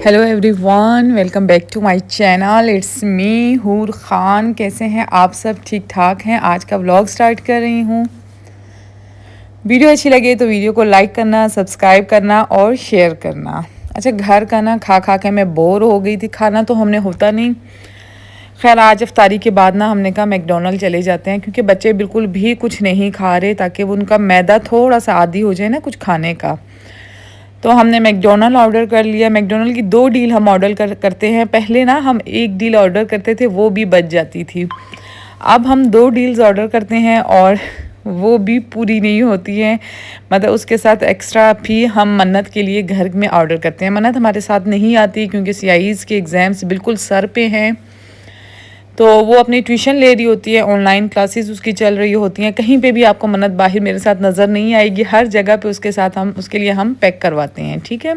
Hello everyone, welcome back to my channel. It's me Hoor Khan. कैसे हैं आप सब? ठीक ठाक हैं। आज का व्लॉग स्टार्ट कर रही हूँ। वीडियो अच्छी लगे तो वीडियो को लाइक करना, सब्सक्राइब करना और शेयर करना। अच्छा, घर का ना खा खा के मैं बोर हो गई थी। खाना तो हमने होता नहीं। खैर, आज इफ्तारी के बाद ना हमने कहा मैकडोनल्ड चले जाते हैं, क्योंकि बच्चे बिल्कुल भी कुछ नहीं खा रहे, ताकि वो उनका मैदा थोड़ा सा आदी हो जाए ना कुछ खाने का। तो हमने मैकडोनल्ड ऑर्डर कर लिया। मैकडोनल्ड की 2 डील हम ऑर्डर करते हैं। पहले ना हम 1 डील ऑर्डर करते थे, वो भी बच जाती थी। अब हम 2 डील्स ऑर्डर करते हैं और वो भी पूरी नहीं होती हैं। मतलब उसके साथ एक्स्ट्रा भी हम मन्नत के लिए घर में ऑर्डर करते हैं। मन्नत हमारे साथ नहीं आती, क्योंकि सीआईज़ के एग्ज़ाम्स बिल्कुल सर पे हैं। तो वो अपनी ट्यूशन ले रही होती है, ऑनलाइन क्लासेस उसकी चल रही होती हैं। कहीं पे भी आपको मन्नत बाहर मेरे साथ नज़र नहीं आएगी। हर जगह पे उसके साथ हम उसके लिए हम पैक करवाते हैं, ठीक है,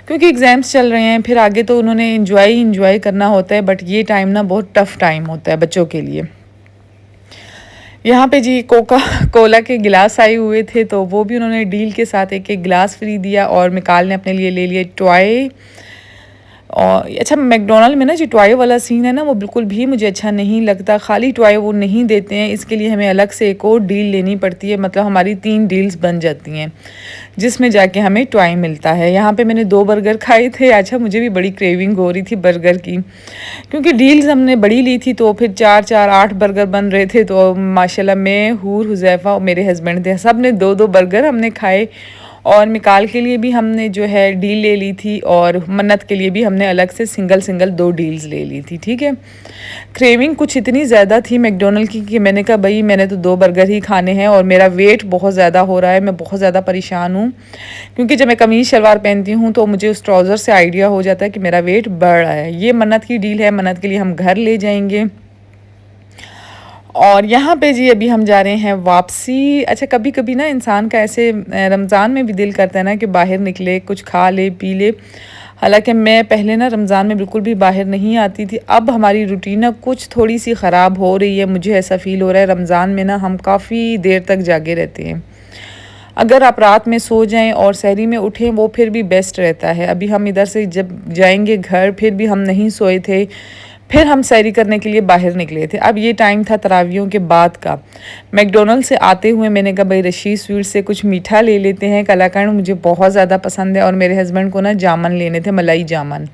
क्योंकि एग्ज़ाम्स चल रहे हैं। फिर आगे तो उन्होंने इंजॉय करना होता है, बट ये टाइम ना बहुत टफ़ टाइम होता है बच्चों के लिए। यहाँ पे जी कोका कोला के गिलास आए हुए थे, तो वो भी उन्होंने डील के साथ एक एक गिलास फ्री दिया। और मिकाल ने अपने लिए ले लिए टॉय। और अच्छा, मैकडोनल्ड में ना जो टॉय वाला सीन है ना, वो बिल्कुल भी मुझे अच्छा नहीं लगता। खाली टॉय वो नहीं देते हैं, इसके लिए हमें अलग से एक और डील लेनी पड़ती है। मतलब हमारी 3 डील्स बन जाती हैं, जिसमें जाके हमें टॉय मिलता है। यहाँ पे मैंने 2 बर्गर खाए थे। अच्छा, मुझे भी बड़ी क्रेविंग हो रही थी बर्गर की, क्योंकि डील्स हमने बड़ी ली थी, तो फिर 4-4 8 बर्गर बन रहे थे। तो माशाल्लाह मैं, हूर, हुज़ैफ़ा और मेरे हस्बैंड थे, सब ने 2-2 बर्गर हमने खाए। और मिकाल के लिए भी हमने जो है डील ले ली थी, और मन्नत के लिए भी हमने अलग से सिंगल 2 डील्स ले ली थी, ठीक है। क्रेविंग कुछ इतनी ज़्यादा थी मैकडोनल्ड की कि मैंने कहा भाई मैंने तो 2 बर्गर ही खाने हैं, और मेरा वेट बहुत ज़्यादा हो रहा है। मैं बहुत ज़्यादा परेशान हूँ, क्योंकि जब मैं कमीज़ शलवार पहनती हूँ तो मुझे उस ट्राउज़र से आइडिया हो जाता है कि मेरा वेट बढ़ रहा है। ये मन्नत की डील है, मन्नत के लिए हम घर ले जाएंगे। और यहाँ पे जी अभी हम जा रहे हैं वापसी। अच्छा, कभी कभी ना इंसान का ऐसे रमज़ान में भी दिल करता है ना कि बाहर निकले, कुछ खा ले पी ले। हालांकि मैं पहले ना रमज़ान में बिल्कुल भी बाहर नहीं आती थी। अब हमारी रूटीन ना कुछ थोड़ी सी ख़राब हो रही है, मुझे ऐसा फ़ील हो रहा है। रमज़ान में ना हम काफ़ी देर तक जागे रहते हैं। अगर आप रात में सो जाएं और सहरी में उठें, वो फिर भी बेस्ट रहता है। अभी हम इधर से जब जाएंगे घर, फिर भी हम नहीं सोए थे। फिर हम सैरी करने के लिए बाहर निकले थे। अब ये टाइम था तरावियों के बाद का। मैकडोनल्ड से आते हुए मैंने कहा भाई रशीद स्वीट से कुछ मीठा ले लेते हैं। कलाकंद मुझे बहुत ज़्यादा पसंद है, और मेरे हस्बैंड को ना जामन लेने थे, मलाई जामन।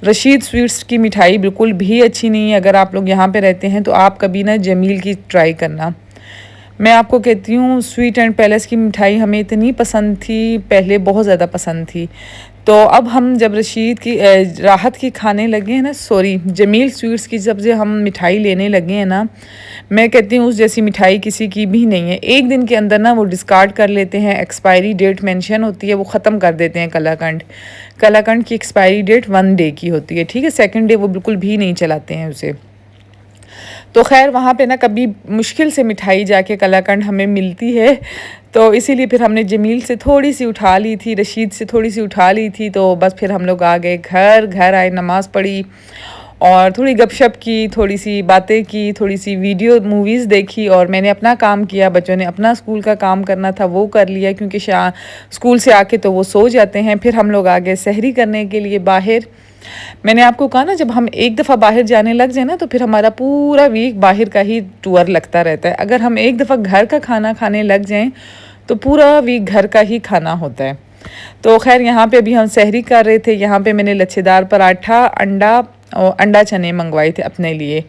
रशीद स्वीट्स की मिठाई बिल्कुल भी अच्छी नहीं है। अगर आप लोग यहाँ पे रहते हैं तो आप कभी ना जमील की ट्राई करना। मैं आपको कहती हूँ, स्वीट एंड पैलेस की मिठाई हमें इतनी पसंद थी, पहले बहुत ज़्यादा पसंद थी। तो अब हम जब रशीद की राहत की खाने लगे हैं ना, सॉरी जमील स्वीट्स की जब से हम मिठाई लेने लगे हैं ना, मैं कहती हूँ उस जैसी मिठाई किसी की भी नहीं है। एक दिन के अंदर ना वो डिस्कार्ड कर लेते हैं, एक्सपायरी डेट मेंशन होती है, वो ख़त्म कर देते हैं। कलाकंड कलाकंड की एक्सपायरी डेट 1 डे की होती है, ठीक है। सेकंड डे वो बिल्कुल भी नहीं चलाते हैं उसे। तो खैर वहाँ पे ना कभी मुश्किल से मिठाई जाके कलाकंद हमें मिलती है, तो इसीलिए फिर हमने जमील से थोड़ी सी उठा ली थी, रशीद से थोड़ी सी उठा ली थी। तो बस फिर हम लोग आ गए घर आए, नमाज़ पढ़ी और थोड़ी गपशप की, थोड़ी सी बातें की, थोड़ी सी वीडियो मूवीज़ देखी, और मैंने अपना काम किया। बच्चों ने अपना स्कूल का काम करना था वो कर लिया, क्योंकि स्कूल से आके तो वो सो जाते हैं। फिर हम लोग आ गए सहरी करने के लिए बाहर। मैंने आपको कहा ना, जब हम एक दफ़ा बाहर जाने लग जाए ना, तो फिर हमारा पूरा वीक बाहर का ही टूर लगता रहता है। अगर हम एक दफ़ा घर का खाना खाने लग जाएं तो पूरा वीक घर का ही खाना होता है। तो खैर यहाँ पे अभी हम सहरी कर रहे थे। यहाँ पे मैंने लच्छेदार पराठा, अंडा और अंडा चने मंगवाए थे अपने लिए,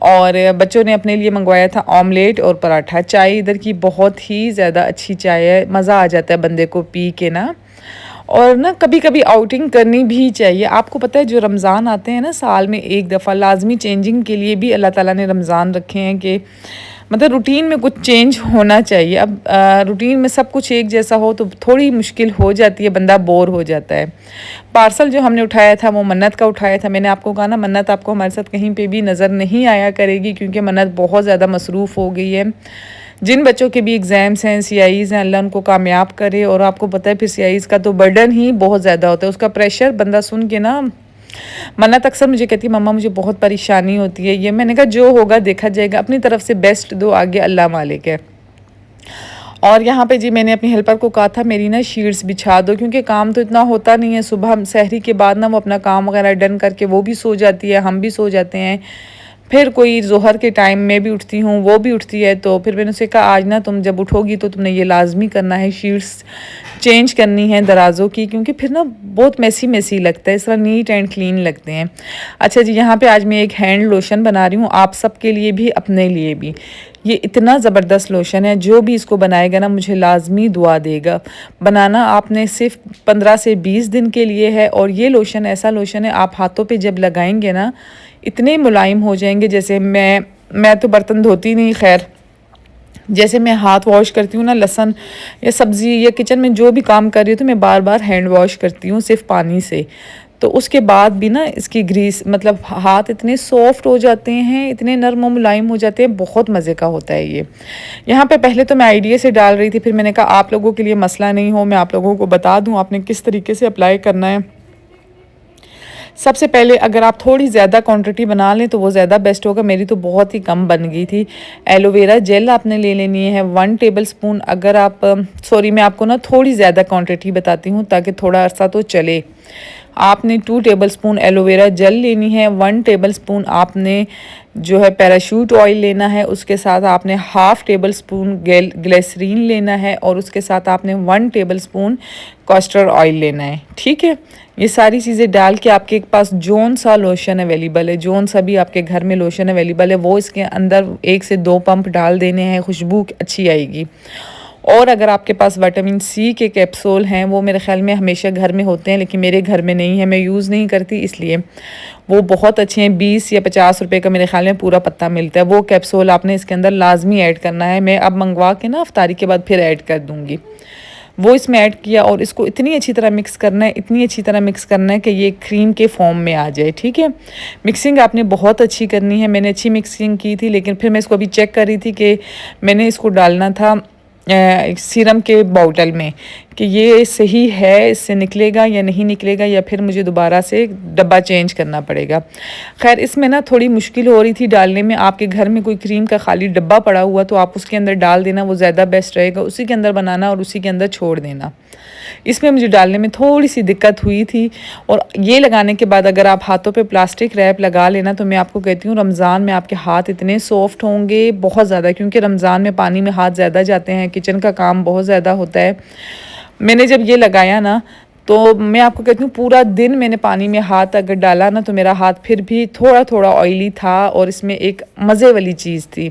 और बच्चों ने अपने लिए मंगवाया था ऑमलेट और पराठा। चाय इधर की बहुत ही ज़्यादा अच्छी चाय है, मज़ा आ जाता है बंदे को पी के ना। और ना कभी कभी आउटिंग करनी भी चाहिए। आपको पता है जो रमज़ान आते हैं ना साल में एक दफ़ा, लाजमी चेंजिंग के लिए भी अल्लाह ताला ने रमज़ान रखे हैं कि मतलब रूटीन में कुछ चेंज होना चाहिए। अब रूटीन में सब कुछ एक जैसा हो तो थोड़ी मुश्किल हो जाती है, बंदा बोर हो जाता है। पार्सल जो हमने उठाया था वो मन्नत का उठाया था। मैंने आपको कहा ना, मन्नत आपको हमारे साथ कहीं पे भी नज़र नहीं आया करेगी, क्योंकि मन्नत बहुत ज़्यादा मसरूफ़ हो गई है। जिन बच्चों के भी एग्ज़ाम्स हैं, सीआईज़ हैं, अल्लाह उनको कामयाब करे। और आपको पता है फिर सीआईज़ का तो बर्डन ही बहुत ज़्यादा होता है, उसका प्रेशर बंदा सुन के ना। मन्नत अक्सर मुझे कहती है मम्मा मुझे बहुत परेशानी होती है। ये मैंने कहा जो होगा देखा जाएगा, अपनी तरफ से बेस्ट दो, आगे अल्लाह मालिक है। और यहाँ पे जी मैंने अपनी हेल्पर को कहा था मेरी ना शीट्स बिछा दो, क्योंकि काम तो इतना होता नहीं है। सुबह सहरी के बाद ना वो अपना काम वगैरह डन करके वो भी सो जाती है, हम भी सो जाते हैं। फिर कोई ज़ोहर के टाइम में भी उठती हूँ, वो भी उठती है। तो फिर मैंने उसे कहा आज ना तुम जब उठोगी तो तुमने ये लाजमी करना है, शीट्स चेंज करनी है दराज़ों की, क्योंकि फिर ना बहुत मैसी मैसी लगता है, इस तरह नीट एंड क्लीन लगते हैं। अच्छा जी, यहाँ पे आज मैं एक हैंड लोशन बना रही हूँ, आप सब के लिए भी अपने लिए भी। ये इतना ज़बरदस्त लोशन है, जो भी इसको बनाएगा ना मुझे लाजमी दुआ देगा। बनाना आपने सिर्फ 15 से 20 दिन के लिए है, और ये लोशन ऐसा लोशन है आप हाथों पे जब लगाएंगे ना इतने मुलायम हो जाएंगे। जैसे मैं तो बर्तन धोती नहीं, खैर जैसे मैं हाथ वॉश करती हूँ ना, लहसुन या सब्ज़ी या किचन में जो भी काम कर रही हूँ तो मैं बार बार हैंड वॉश करती हूँ सिर्फ पानी से। तो उसके बाद भी ना इसकी ग्रीस मतलब हाथ इतने सॉफ्ट हो जाते हैं, इतने नरम और मुलायम हो जाते हैं, बहुत मज़े का होता है ये। यहाँ पे पहले तो मैं आइडिया से डाल रही थी, फिर मैंने कहा आप लोगों के लिए मसला नहीं हो, मैं आप लोगों को बता दूँ आपने किस तरीके से अप्लाई करना है। सबसे पहले अगर आप थोड़ी ज़्यादा क्वांटिटी बना लें तो वो ज़्यादा बेस्ट होगा। मेरी तो बहुत ही कम बन गई थी। एलोवेरा जेल आपने ले लेनी है 1 टेबल स्पून। अगर आप सॉरी मैं आपको ना थोड़ी ज़्यादा क्वांटिटी बताती हूँ ताकि थोड़ा अर्सा तो चले। आपने 2 टेबल स्पून एलोवेरा जेल लेनी है, 1 टेबल स्पून आपने जो है पैराशूट ऑयल लेना है, उसके साथ आपने हाफ़ टेबल स्पून ग्लिसरीन लेना है, और उसके साथ आपने 1 टेबल स्पून कस्टर्ड ऑयल लेना है। ठीक है, ये सारी चीज़ें डाल के आपके पास जौन सा लोशन अवेलेबल है, जौन सा भी आपके घर में लोशन अवेलेबल है, वो इसके अंदर 1 से 2 पंप डाल देने हैं, खुशबू अच्छी आएगी। और अगर आपके पास विटामिन सी के कैप्सूल हैं, वो मेरे ख्याल में हमेशा घर में होते हैं, लेकिन मेरे घर में नहीं है, मैं यूज़ नहीं करती, इसलिए वो बहुत अच्छे हैं। 20 या 50 रुपए का मेरे ख्याल में पूरा पत्ता मिलता है। वो कैप्सूल आपने इसके अंदर लाजमी ऐड करना है। मैं अब मंगवा के ना अफ्तारी के बाद फिर ऐड कर दूँगी। वो इसमें ऐड किया और इसको इतनी अच्छी तरह मिक्स करना है, इतनी अच्छी तरह मिक्स करना है कि ये क्रीम के फॉर्म में आ जाए। ठीक है, मिक्सिंग आपने बहुत अच्छी करनी है। मैंने अच्छी मिक्सिंग की थी, लेकिन फिर मैं इसको अभी चेक कर रही थी कि मैंने इसको डालना था सीरम के बॉटल में, कि ये सही है, इससे निकलेगा या नहीं निकलेगा, या फिर मुझे दोबारा से डब्बा चेंज करना पड़ेगा। खैर इसमें ना थोड़ी मुश्किल हो रही थी डालने में। आपके घर में कोई क्रीम का खाली डब्बा पड़ा हुआ तो आप उसके अंदर डाल देना, वो ज़्यादा बेस्ट रहेगा। उसी के अंदर बनाना और उसी के अंदर छोड़ देना। इसमें मुझे डालने में थोड़ी सी दिक्कत हुई थी। और ये लगाने के बाद अगर आप हाथों पे प्लास्टिक रैप लगा लेना, तो मैं आपको कहती हूँ रमज़ान में आपके हाथ इतने सॉफ्ट होंगे बहुत ज़्यादा, क्योंकि रमज़ान में पानी में हाथ ज़्यादा जाते हैं, किचन का काम बहुत ज़्यादा होता है। मैंने जब ये लगाया ना, तो मैं आपको कहती हूँ पूरा दिन मैंने पानी में हाथ अगर डाला ना तो मेरा हाथ फिर भी थोड़ा थोड़ा ऑयली था, और इसमें एक मज़े वाली चीज़ थी।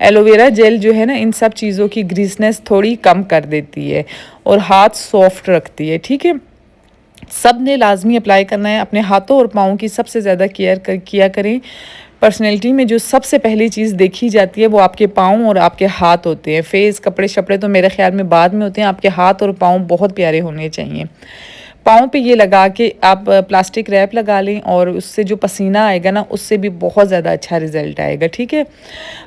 एलोवेरा जेल जो है ना, इन सब चीज़ों की ग्रीसनेस थोड़ी कम कर देती है और हाथ सॉफ्ट रखती है। ठीक है, सब ने लाजमी अप्लाई करना है। अपने हाथों और पाँव की सबसे ज़्यादा किया करें। पर्सनैलिटी में जो सबसे पहली चीज़ देखी जाती है वो आपके पाँव और आपके हाथ होते हैं। फेस कपड़े शपड़े तो मेरे ख्याल में बाद में होते हैं, आपके हाथ और पाँव बहुत प्यारे होने चाहिए। पाँव पे ये लगा के आप प्लास्टिक रैप लगा लें, और उससे जो पसीना आएगा ना उससे भी बहुत ज़्यादा अच्छा रिज़ल्ट आएगा। ठीक है,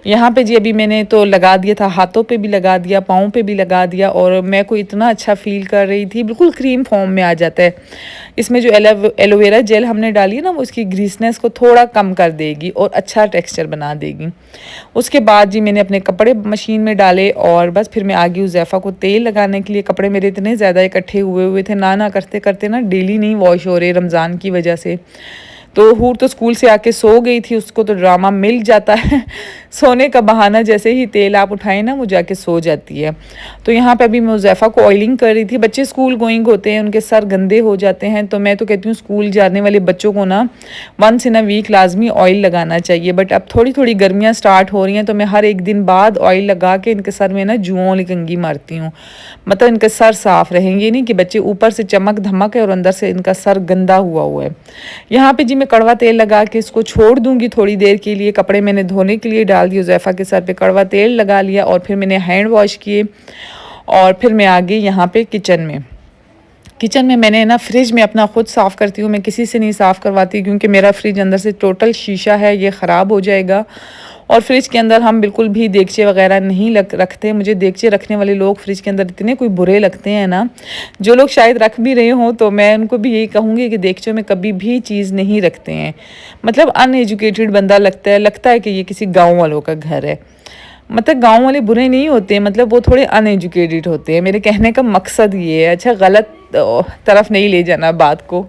यहाँ पे जी अभी मैंने तो लगा दिया था, हाथों पे भी लगा दिया, पाँव पे भी लगा दिया, और मैं को इतना अच्छा फ़ील कर रही थी, बिल्कुल क्रीम फॉर्म में आ जाता है। इसमें जो एलोवेरा जेल हमने डाली है ना, वो इसकी ग्रीसनेस को थोड़ा कम कर देगी और अच्छा टेक्स्चर बना देगी। उसके बाद जी मैंने अपने कपड़े मशीन में डाले, और बस फिर मैं आ गई हुज़ैफ़ा को तेल लगाने के लिए। कपड़े मेरे इतने ज़्यादा इकट्ठे हुए थे, ना करते करते ना डेली नहीं वॉश हो रहे रमज़ान की वजह से। तो हूर तो स्कूल से आके सो गई थी, उसको तो ड्रामा मिल जाता है सोने का बहाना, जैसे ही तेल आप उठाएं ना वो जाके सो जाती है। तो यहाँ पे अभी मैं हुज़ैफ़ा को ऑयलिंग कर रही थी। बच्चे स्कूल गोइंग होते हैं, उनके सर गंदे हो जाते हैं, तो मैं तो कहती हूँ स्कूल जाने वाले बच्चों को ना 1 इन अ वीक लाजमी ऑयल लगाना चाहिए। बट अब थोड़ी थोड़ी गर्मियाँ स्टार्ट हो रही हैं, तो मैं हर एक दिन बाद ऑयल लगा के इनके सर में ना जुओं वाली कंघी मारती हूँ, मतलब इनके सर साफ़ रहेंगे नहीं कि बच्चे ऊपर से चमक धमक है और अंदर से इनका सर गंदा हुआ है। यहाँ पे जी मैं कड़वा तेल लगा के इसको छोड़ दूंगी थोड़ी देर के लिए। कपड़े मैंने धोने के लिए डाल दिए, हुज़ैफ़ा के सर पे कड़वा तेल लगा लिया, और फिर मैंने हैंड वॉश किए, और फिर मैं आ गई यहाँ पे किचन में मैंने ना फ्रिज में अपना खुद साफ़ करती हूँ, मैं किसी से नहीं साफ़ करवाती, क्योंकि मेरा फ्रिज अंदर से टोटल शीशा है, ये ख़राब हो जाएगा। और फ्रिज के अंदर हम बिल्कुल भी देगचे वगैरह नहीं रखते। मुझे देगचे रखने वाले लोग फ्रिज के अंदर इतने कोई बुरे लगते हैं ना, जो लोग शायद रख भी रहे हों, तो मैं उनको भी यही कहूँगी कि देगचों में कभी भी चीज़ नहीं रखते हैं। मतलब अनएजुकेटेड बंदा लगता है कि ये किसी गाँव वालों का घर है। मतलब गाँव वाले बुरे नहीं होते, मतलब वो थोड़े अनएजुकेटेड होते हैं। मेरे कहने का मकसद ये है, अच्छा गलत तरफ नहीं ले जाना बात को।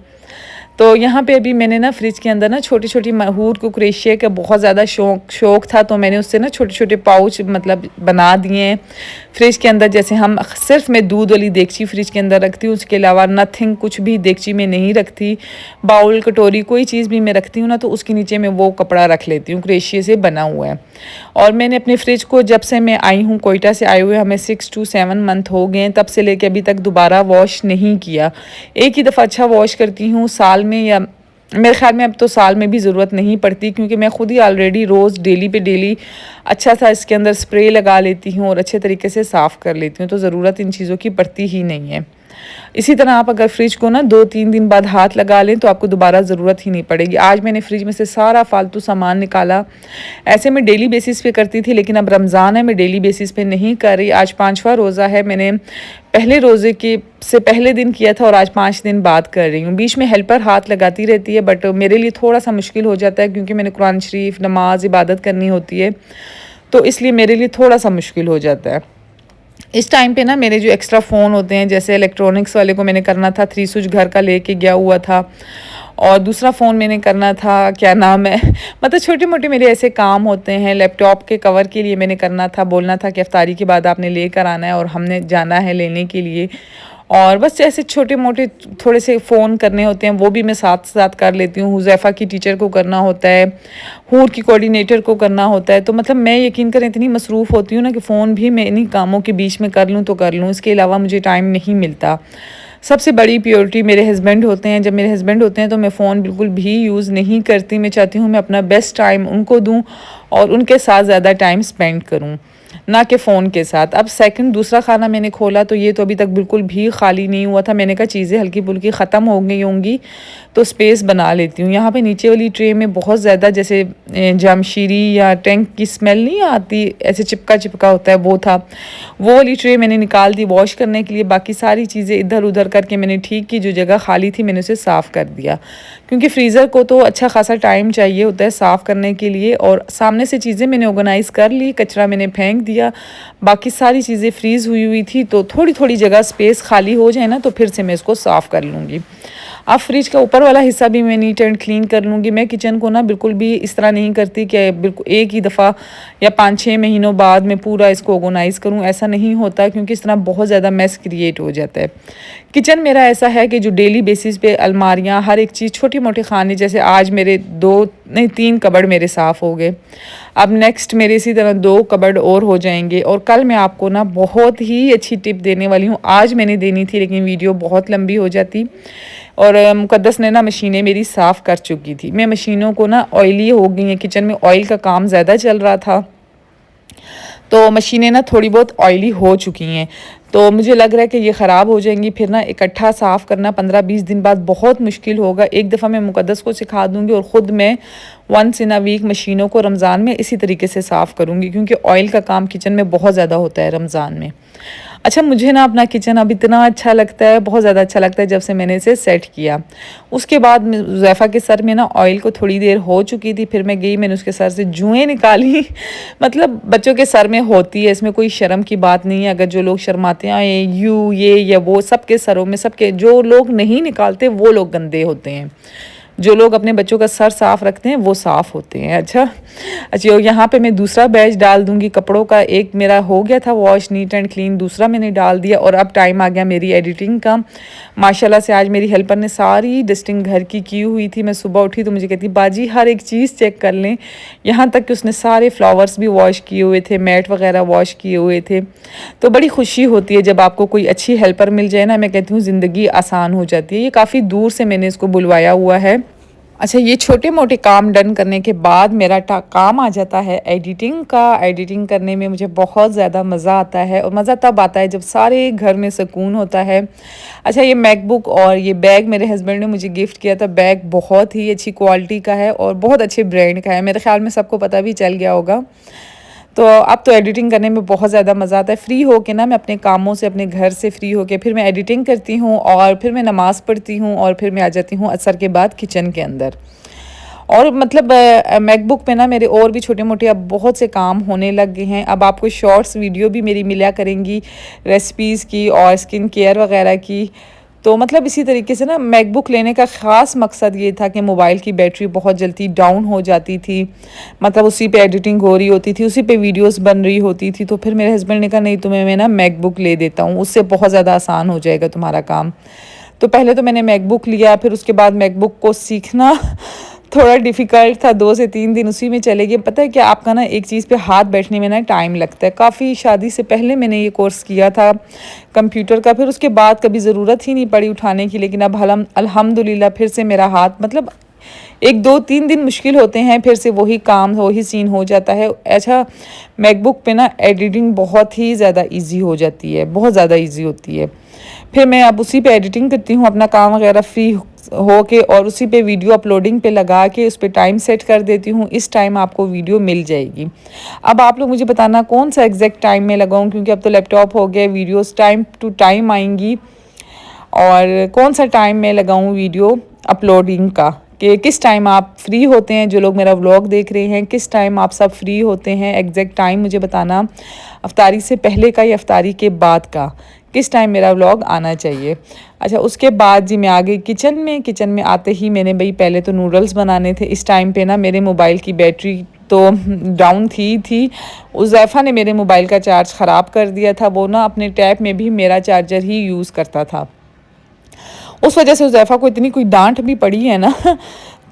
तो यहाँ पे अभी मैंने ना फ्रिज के अंदर ना छोटी छोटी महूर कुकरेशिया का बहुत ज़्यादा शौक था, तो मैंने उससे ना छोटे छोटे पाउच मतलब बना दिए हैं फ्रिज के अंदर। जैसे हम सिर्फ मैं दूध वाली देगची फ्रिज के अंदर रखती हूँ, उसके अलावा नथिंग कुछ भी देगची में नहीं रखती। बाउल कटोरी कोई चीज़ भी मैं रखती हूँ ना, तो उसके नीचे मैं वो कपड़ा रख लेती हूँ, क्रेशिया से बना हुआ है। और मैंने अपने फ्रिज को जब से मैं आई हूँ कोयटा से आए हुए हमें 6 to 7 मंथ हो गए हैं, तब से लेके अभी तक दोबारा वॉश नहीं किया। एक ही दफ़ा अच्छा वॉश करती हूँ साल में, या मेरे ख्याल में अब तो साल में भी ज़रूरत नहीं पड़ती, क्योंकि मैं खुद ही ऑलरेडी रोज़ डेली अच्छा सा इसके अंदर स्प्रे लगा लेती हूँ और अच्छे तरीके से साफ़ कर लेती हूँ, तो ज़रूरत इन चीज़ों की पड़ती ही नहीं है। इसी तरह आप अगर फ्रिज को ना 2-3 दिन बाद हाथ लगा लें तो आपको दोबारा ज़रूरत ही नहीं पड़ेगी। आज मैंने फ्रिज में से सारा फालतू सामान निकाला। ऐसे मैं डेली बेसिस पे करती थी, लेकिन अब रमज़ान है, मैं डेली बेसिस पे नहीं कर रही। आज 5वां रोज़ा है, मैंने पहले रोज़े के से पहले दिन किया था और आज 5 दिन बाद कर रही हूँ। बीच में हेल्पर हाथ लगाती रहती है, बट मेरे लिए थोड़ा सा मुश्किल हो जाता है, क्योंकि मैंने कुरान शरीफ, नमाज, इबादत करनी होती है, तो इसलिए मेरे लिए थोड़ा सा मुश्किल हो जाता है। इस टाइम पे ना मेरे जो एक्स्ट्रा फ़ोन होते हैं, जैसे इलेक्ट्रॉनिक्स वाले को मैंने करना था, 3 स्विच घर का लेके गया हुआ था, और दूसरा फ़ोन मैंने करना था, क्या नाम है मतलब छोटे मोटे मेरे ऐसे काम होते हैं। लैपटॉप के कवर के लिए मैंने करना था, बोलना था कि इफ्तारी के बाद आपने लेकर आना है, और हमने जाना है लेने के लिए। और बस ऐसे छोटे मोटे थोड़े से फ़ोन करने होते हैं, वो भी मैं साथ साथ कर लेती हूँ। हुज़ैफ़ा की टीचर को करना होता है, हूर की कोऑर्डिनेटर को करना होता है, तो मतलब मैं यकीन करें इतनी मसरूफ़ होती हूँ ना कि फ़ोन भी मैं इन्हीं कामों के बीच में कर लूँ तो कर लूँ, इसके अलावा मुझे टाइम नहीं मिलता। सबसे बड़ी प्रायोरिटी मेरे हस्बैंड होते हैं। जब मेरे हस्बैंड होते हैं तो मैं फ़ोन बिल्कुल भी यूज़ नहीं करती। मैं चाहती हूँ मैं अपना बेस्ट टाइम उनको दूँ और उनके साथ ज़्यादा टाइम स्पेंड करूँ, ना कि फ़ोन के साथ। अब दूसरा खाना मैंने खोला तो ये तो अभी तक बिल्कुल भी खाली नहीं हुआ था। मैंने कहा चीज़ें हल्की फुल्की ख़त्म हो गई होंगी तो स्पेस बना लेती हूँ। यहाँ पे नीचे वाली ट्रे में बहुत ज़्यादा जैसे जामशीरी या टैंक की स्मेल नहीं आती, ऐसे चिपका चिपका होता है, वो था। वो वाली ट्रे मैंने निकाल दी वॉश करने के लिए। बाकी सारी चीज़ें इधर उधर करके मैंने ठीक की, जो जगह खाली थी मैंने उसे साफ़ कर दिया, क्योंकि फ्रीज़र को तो अच्छा खासा टाइम चाहिए होता है साफ़ करने के लिए। और सामने से चीज़ें मैंने ऑर्गेनाइज़ कर ली, कचरा मैंने फेंक दिया, बाकी सारी चीज़ें फ्रीज़ हुई हुई थी, तो थोड़ी थोड़ी जगह स्पेस खाली हो जाए ना तो फिर से मैं इसको साफ़ कर लूँगी। अब फ्रिज का ऊपर वाला हिस्सा भी मैं नीट एंड क्लीन कर लूँगी। मैं किचन को ना बिल्कुल भी इस तरह नहीं करती कि बिल्कुल एक ही दफ़ा या 5-6 महीनों बाद मैं पूरा इसको ऑर्गेनाइज़ करूँ, ऐसा नहीं होता, क्योंकि इस तरह बहुत ज़्यादा मेस क्रिएट हो जाता है। किचन मेरा ऐसा है कि जो डेली बेसिस पे अलमारियाँ, हर एक चीज़, छोटी मोटे खाने, जैसे आज मेरे 3 कबर्ड मेरे साफ़ हो गए। अब नेक्स्ट मेरे इसी तरह 2 कबर्ड और हो जाएंगे। और कल मैं आपको ना बहुत ही अच्छी टिप देने वाली हूँ। आज मैंने देनी थी लेकिन वीडियो बहुत लंबी हो जाती, और मुकद्दस ने ना मशीनें मेरी साफ़ कर चुकी थी। मैं मशीनों को ना ऑयली हो गई हैं, किचन में ऑयल का काम ज़्यादा चल रहा था, तो मशीनें ना थोड़ी बहुत ऑयली हो चुकी हैं, तो मुझे लग रहा है कि ये ख़राब हो जाएंगी। फिर ना इकट्ठा साफ़ करना 15-20 दिन बाद बहुत मुश्किल होगा। एक दफ़ा मैं मुकद्दस को सिखा दूँगी और ख़ुद मैं वंस इन अ वीक मशीनों को रमज़ान में इसी तरीके से साफ़ करूँगी, क्योंकि ऑयल का काम किचन में बहुत ज़्यादा होता है रमज़ान में। अच्छा, मुझे ना अपना किचन अब इतना अच्छा लगता है, बहुत ज़्यादा अच्छा लगता है जब से मैंने इसे सेट किया। उसके बाद ज़ैफ़ा के सर में ना ऑयल को थोड़ी देर हो चुकी थी, फिर मैं गई, मैंने उसके सर से जुएँ निकाली मतलब बच्चों के सर में होती है, इसमें कोई शर्म की बात नहीं है। अगर जो लोग शर्माते हैं ये या वो, सबके सरों में, सबके जो लोग नहीं निकालते वो लोग गंदे होते हैं। जो लोग अपने बच्चों का सर साफ़ रखते हैं वो साफ़ होते हैं। अच्छा, यहाँ पे मैं दूसरा बैच डाल दूँगी कपड़ों का। एक मेरा हो गया था वॉश नीट एंड क्लीन, दूसरा मैंने डाल दिया, और अब टाइम आ गया मेरी एडिटिंग का। माशाल्लाह से आज मेरी हेल्पर ने सारी डस्टिंग घर की हुई थी। मैं सुबह उठी तो मुझे कहती, बाजी हर एक चीज़ चेक कर लें, यहाँ तक कि उसने सारे फ्लावर्स भी वॉश किए हुए थे, मैट वगैरह वॉश किए हुए थे। तो बड़ी खुशी होती है जब आपको कोई अच्छी हेल्पर मिल जाए ना, मैं कहती हूँ ज़िंदगी आसान हो जाती है। ये काफ़ी दूर से मैंने इसको बुलवाया हुआ है। अच्छा, ये छोटे मोटे काम डन करने के बाद मेरा काम आ जाता है एडिटिंग का। एडिटिंग करने में मुझे बहुत ज़्यादा मज़ा आता है, और मज़ा तब आता है जब सारे घर में सुकून होता है। अच्छा, ये मैकबुक और ये बैग मेरे हस्बैंड ने मुझे गिफ्ट किया था। बैग बहुत ही अच्छी क्वालिटी का है और बहुत अच्छे ब्रांड का है, मेरे ख्याल में सबको पता भी चल गया होगा। तो अब तो एडिटिंग करने में बहुत ज़्यादा मज़ा आता है। फ्री होके ना मैं अपने कामों से, अपने घर से फ्री होके फिर मैं एडिटिंग करती हूँ, और फिर मैं नमाज़ पढ़ती हूँ, और फिर मैं आ जाती हूँ असर के बाद किचन के अंदर। और मतलब मैकबुक पे ना मेरे और भी छोटे मोटे अब बहुत से काम होने लग गए हैं। अब आपको शॉर्ट्स वीडियो भी मेरी मिला करेंगी रेसिपीज़ की और स्किन केयर वगैरह की। तो मतलब इसी तरीके से ना मैकबुक लेने का ख़ास मकसद ये था कि मोबाइल की बैटरी बहुत जल्दी डाउन हो जाती थी, मतलब उसी पे एडिटिंग हो रही होती थी, उसी पे वीडियोस बन रही होती थी। तो फिर मेरे हस्बैंड ने कहा नहीं, तुम्हें मैं ना मैकबुक ले देता हूँ, उससे बहुत ज़्यादा आसान हो जाएगा तुम्हारा काम। तो पहले तो मैंने मैकबुक लिया, फिर उसके बाद मैकबुक को सीखना थोड़ा डिफ़िकल्ट था। 2 से 3 दिन उसी में चले गए। पता है क्या, आपका ना एक चीज़ पे हाथ बैठने में ना टाइम लगता है। काफ़ी शादी से पहले मैंने ये कोर्स किया था कंप्यूटर का, फिर उसके बाद कभी ज़रूरत ही नहीं पड़ी उठाने की। लेकिन अब अल्हम्दुलिल्लाह फिर से मेरा हाथ, मतलब 1 2 3 दिन मुश्किल होते हैं, फिर से वही काम वही सीन हो जाता है। अच्छा, मैकबुक पे ना एडिटिंग बहुत ही ज़्यादा ईजी हो जाती है, बहुत ज़्यादा ईजी होती है। फिर मैं अब उसी पे एडिटिंग करती हूँ, अपना काम वगैरह फ्री हो के, और उसी पे वीडियो अपलोडिंग पे लगा के उस पर टाइम सेट कर देती हूँ। इस टाइम आपको वीडियो मिल जाएगी। अब आप लोग मुझे बताना कौन सा एग्जैक्ट टाइम में लगाऊँ, क्योंकि अब तो लैपटॉप हो गया, वीडियोस टाइम टू टाइम आएंगी। और कौन सा टाइम में लगाऊँ वीडियो अपलोडिंग का, कि किस टाइम आप फ्री होते हैं, जो लोग मेरा व्लॉग देख रहे हैं, किस टाइम आप सब फ्री होते हैं, एग्जैक्ट टाइम मुझे बताना। अफ्तारी से पहले का या अफ्तारी के बाद का, किस टाइम मेरा व्लॉग आना चाहिए। अच्छा, उसके बाद जी मैं आ गई किचन में आते ही मैंने भाई पहले तो नूडल्स बनाने थे। इस टाइम पे ना मेरे मोबाइल की बैटरी तो डाउन थी। उज़ैफ़ा ने मेरे मोबाइल का चार्ज ख़राब कर दिया था। वो ना अपने टैब में भी मेरा चार्जर ही यूज़ करता था, उस वजह से उज़ैफ़ा को इतनी कोई डांट भी पड़ी है ना।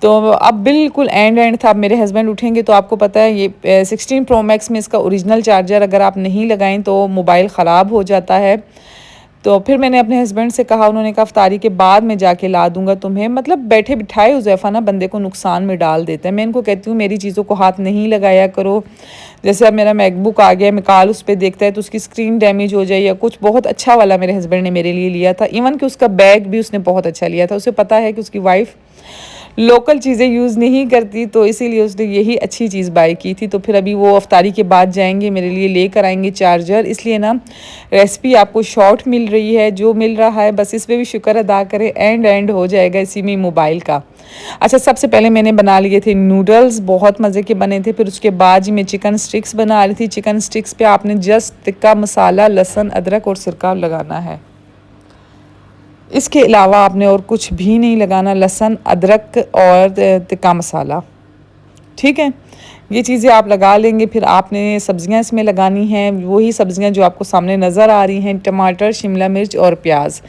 तो अब बिल्कुल एंड था। अब मेरे हस्बैंड उठेंगे तो आपको पता है ये 16 प्रो मैक्स में इसका ओरिजिनल चार्जर अगर आप नहीं लगाएं तो मोबाइल ख़राब हो जाता है। तो फिर मैंने अपने हस्बैंड से कहा, उन्होंने कहा अफ्तारी के बाद मैं जाके ला दूंगा तुम्हें। मतलब बैठे बिठाए उज़ैफ़ा ना बंदे को नुकसान में डाल देता है। मैं इनको कहती हूँ मेरी चीज़ों को हाथ नहीं लगाया करो। जैसे अब मेरा मैकबुक आ गया, मिकाल उस पर देखता है तो उसकी स्क्रीन डैमेज हो जाए या कुछ, बहुत अच्छा वाला मेरे हस्बैंड ने मेरे लिए लिया था। इवन कि उसका बैग भी उसने बहुत अच्छा लिया था। उसे पता है कि उसकी वाइफ लोकल चीज़ें यूज़ नहीं करती, तो इसीलिए उसने यही अच्छी चीज़ बाय की थी। तो फिर अभी वो अफ्तारी के बाद जाएंगे, मेरे लिए लेकर आएंगे चार्जर। इसलिए ना रेसिपी आपको शॉर्ट मिल रही है, जो मिल रहा है बस इस पर भी शुक्र अदा करें, एंड हो जाएगा इसी में मोबाइल का। अच्छा, सबसे पहले मैंने बना लिए थे नूडल्स, बहुत मज़े के बने थे। फिर उसके बाद जी मैं चिकन स्टिक्स बना रही थी। चिकन स्टिक्स पे आपने जस्ट टिक्का मसाला, लहसुन, अदरक और सिरका लगाना है। इसके अलावा आपने और कुछ भी नहीं लगाना, लहसुन, अदरक और टिक्का मसाला, ठीक है। ये चीज़ें आप लगा लेंगे। फिर आपने सब्ज़ियाँ इसमें लगानी हैं, वही सब्ज़ियाँ जो आपको सामने नज़र आ रही हैं, टमाटर, शिमला मिर्च और प्याज।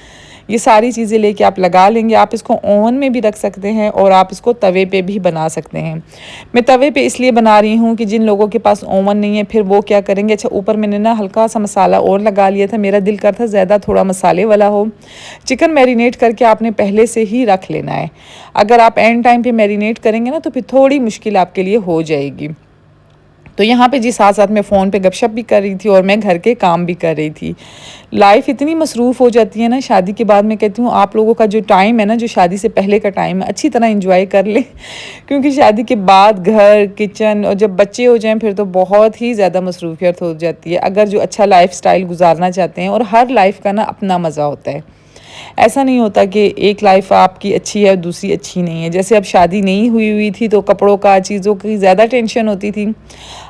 ये सारी चीज़ें लेके आप लगा लेंगे। आप इसको ओवन में भी रख सकते हैं और आप इसको तवे पे भी बना सकते हैं। मैं तवे पे इसलिए बना रही हूँ कि जिन लोगों के पास ओवन नहीं है फिर वो क्या करेंगे। अच्छा, ऊपर मैंने ना हल्का सा मसाला और लगा लिया था, मेरा दिल करता ज़्यादा थोड़ा मसाले वाला हो। चिकन मैरिनेट करके आपने पहले से ही रख लेना है। अगर आप एंड टाइम पे मैरिनेट करेंगे ना तो फिर थोड़ी मुश्किल आपके लिए हो जाएगी। तो यहाँ पे जी साथ साथ मैं फ़ोन पे गपशप भी कर रही थी और मैं घर के काम भी कर रही थी। लाइफ इतनी मसरूफ़ हो जाती है ना शादी के बाद। मैं कहती हूँ आप लोगों का जो टाइम है ना, जो शादी से पहले का टाइम है, अच्छी तरह एंजॉय कर ले। क्योंकि शादी के बाद घर, किचन और जब बच्चे हो जाएं फिर तो बहुत ही ज़्यादा मसरूफियत हो जाती है। अगर जो अच्छा लाइफ स्टाइल गुजारना चाहते हैं, और हर लाइफ का ना अपना मज़ा होता है। ऐसा नहीं होता कि एक लाइफ आपकी अच्छी है और दूसरी अच्छी नहीं है। जैसे अब शादी नहीं हुई थी तो कपड़ों का, चीज़ों की ज़्यादा टेंशन होती थी।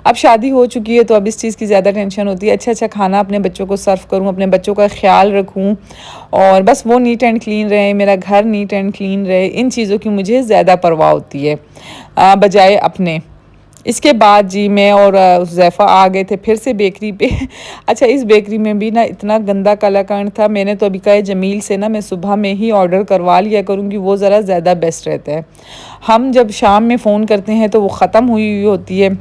अब शादी हो चुकी है तो अब इस चीज़ की ज़्यादा टेंशन होती है, अच्छा खाना अपने बच्चों को सर्व करूँ, अपने बच्चों का ख्याल रखूँ, और बस वो नीट एंड क्लीन रहे, मेरा घर नीट एंड क्लीन रहे। इन चीज़ों की मुझे ज़्यादा परवाह होती है बजाय अपने। इसके बाद जी मैं और हुज़ैफ़ा आ गए थे फिर से बेकरी पे। अच्छा, इस बेकरी में भी ना इतना गंदा कलाकंद था। मैंने तो अभी कहा जमील से ना मैं सुबह में ही ऑर्डर करवा लिया करूँगी, वो ज़रा ज़्यादा बेस्ट रहता है। हम जब शाम में फ़ोन करते हैं तो वो ख़त्म हुई होती है।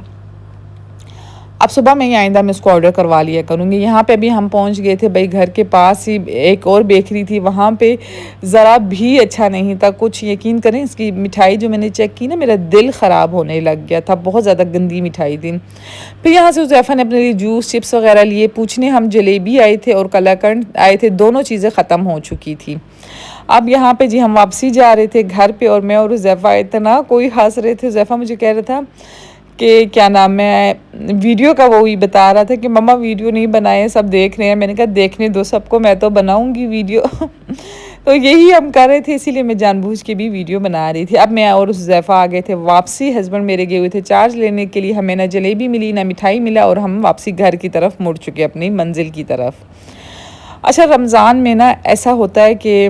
अब सुबह में ही आइंदा मैं उसको ऑर्डर करवा लिया करूँगी। यहाँ पे भी हम पहुँच गए थे भाई, घर के पास ही एक और बेकरी थी, वहाँ पे ज़रा भी अच्छा नहीं था कुछ। यकीन करें, इसकी मिठाई जो मैंने चेक की ना, मेरा दिल ख़राब होने लग गया था, बहुत ज़्यादा गंदी मिठाई थी। फिर यहाँ से उज़ैफ़ा ने अपने लिए जूस, चिप्स वगैरह लिए। पूछने हम जलेबी आए थे और कलाकंद आए थे, दोनों चीज़ें ख़त्म हो चुकी थी। अब यहाँ पे जी हम वापसी जा रहे थे घर पे, और मैं और उज़ैफ़ा इतना कोई हंस रहे थे। उज़ैफ़ा मुझे कह रहा था कि क्या नाम है, वीडियो का वो ही बता रहा था कि मम्मा वीडियो नहीं बनाए, सब देख रहे हैं। मैंने कहा देखने दो सबको, मैं तो बनाऊंगी वीडियो। तो यही हम कर रहे थे, इसीलिए मैं जानबूझ के भी वीडियो बना रही थी। अब मैं और हुज़ैफ़ा आ गए थे वापसी, हस्बैंड मेरे गए हुए थे चार्ज लेने के लिए। हमें ना जलेबी मिली ना मिठाई मिला और हम वापसी घर की तरफ मुड़ चुके, अपनी मंजिल की तरफ। अच्छा, रमज़ान में ना ऐसा होता है कि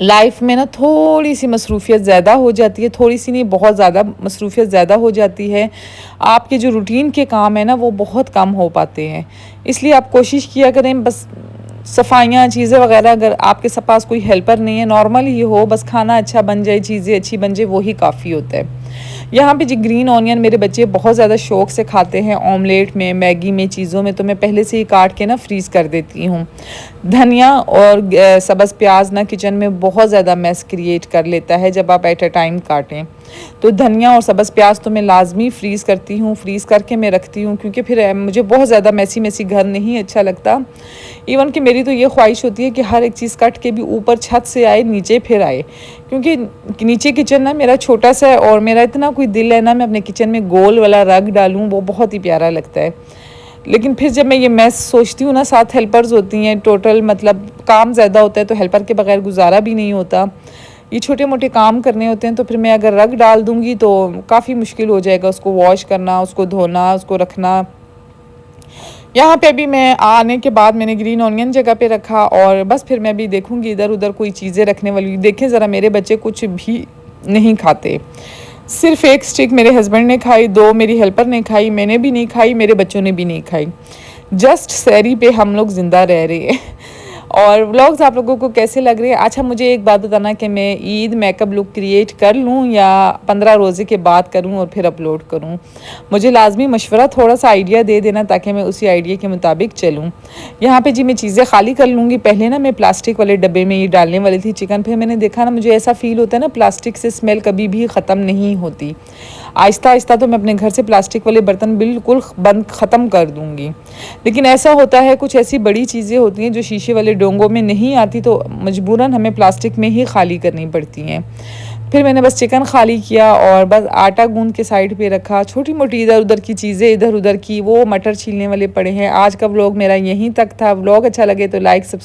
लाइफ में ना थोड़ी सी मसरूफियत ज़्यादा हो जाती है, थोड़ी सी नहीं बहुत ज़्यादा मसरूफियत ज़्यादा हो जाती है। आपके जो रूटीन के काम है ना वो बहुत कम हो पाते हैं, इसलिए आप कोशिश किया करें बस सफाइयाँ चीज़ें वगैरह, अगर आपके पास कोई हेल्पर नहीं है, नॉर्मल ही हो, बस खाना अच्छा बन जाए, चीज़ें अच्छी बन जाए, वही काफ़ी होता है। यहाँ पे जी ग्रीन ऑनियन मेरे बच्चे बहुत ज़्यादा शौक से खाते हैं, ऑमलेट में, मैगी में, चीज़ों में, तो मैं पहले से ही काट के ना फ्रीज़ कर देती हूँ। धनिया और सब्ज़ प्याज ना किचन में बहुत ज़्यादा मैस क्रिएट कर लेता है जब आप एट अ टाइम काटें। तो धनिया और सब्ज़ प्याज तो मैं लाजमी फ्रीज़ करती हूँ, फ्रीज़ करके मैं रखती हूँ, क्योंकि फिर मुझे बहुत ज़्यादा मैसी मैसी घर नहीं अच्छा लगता। इवन कि मेरी तो ये ख्वाहिश होती है कि हर एक चीज़ कट के भी ऊपर छत से आए, नीचे फिर आए, क्योंकि नीचे किचन ना मेरा छोटा सा है और मेरा इतना कोई दिल है ना मैं अपने किचन में गोल वाला रग डालूँ, वो बहुत ही प्यारा लगता है। लेकिन फिर जब मैं ये मैस सोचती हूँ ना, साथ हेल्पर्स होती हैं, टोटल मतलब काम ज़्यादा होता है, तो हेल्पर के बगैर गुजारा भी नहीं होता। ये छोटे मोटे काम करने होते हैं, तो फिर मैं अगर रग डाल दूँगी तो काफ़ी मुश्किल हो जाएगा उसको वॉश करना, उसको धोना, उसको रखना। यहाँ पे भी मैं आने के बाद मैंने ग्रीन ऑनियन जगह पे रखा और बस फिर मैं भी देखूँगी इधर उधर कोई चीज़ें रखने वाली। देखें ज़रा, मेरे बच्चे कुछ भी नहीं खाते, सिर्फ एक स्टिक मेरे हस्बैंड ने खाई, 2 मेरी हेल्पर ने खाई, मैंने भी नहीं खाई, मेरे बच्चों ने भी नहीं खाई। जस्ट सहरी पे हम लोग ज़िंदा रह रहे हैं। और व्लॉग्स आप लोगों को कैसे लग रहे हैं? अच्छा, मुझे एक बात बताना कि मैं ईद मेकअप लुक क्रिएट कर लूँ या 15 रोज़े के बाद करूँ और फिर अपलोड करूँ? मुझे लाजमी मशवरा थोड़ा सा आइडिया दे देना, ताकि मैं उसी आइडिया के मुताबिक चलूँ। यहाँ पे जी मैं चीज़ें खाली कर लूँगी। पहले ना मैं प्लास्टिक वाले डब्बे में ये डालने वाली थी चिकन, फिर मैंने देखा ना मुझे ऐसा फ़ील होता है ना, प्लास्टिक से स्मेल कभी भी ख़त्म नहीं होती। आहिस्ता आहिस्ता तो मैं अपने घर से प्लास्टिक वाले बर्तन बिल्कुल बंद ख़त्म कर दूँगी। लेकिन ऐसा होता है, कुछ ऐसी बड़ी चीज़ें होती हैं जो शीशे वाले डोंगों में नहीं आती, तो मजबूरन हमें प्लास्टिक में ही खाली करनी पड़ती हैं। फिर मैंने बस चिकन खाली किया और बस आटा गूंद के साइड पे रखा। छोटी मोटी इधर उधर की चीज़ें इधर उधर की, वो मटर छीलने वाले पड़े हैं। आज का व्लॉग मेरा यहीं तक था। व्लॉग अच्छा लगे तो लाइक सब्सक्राइब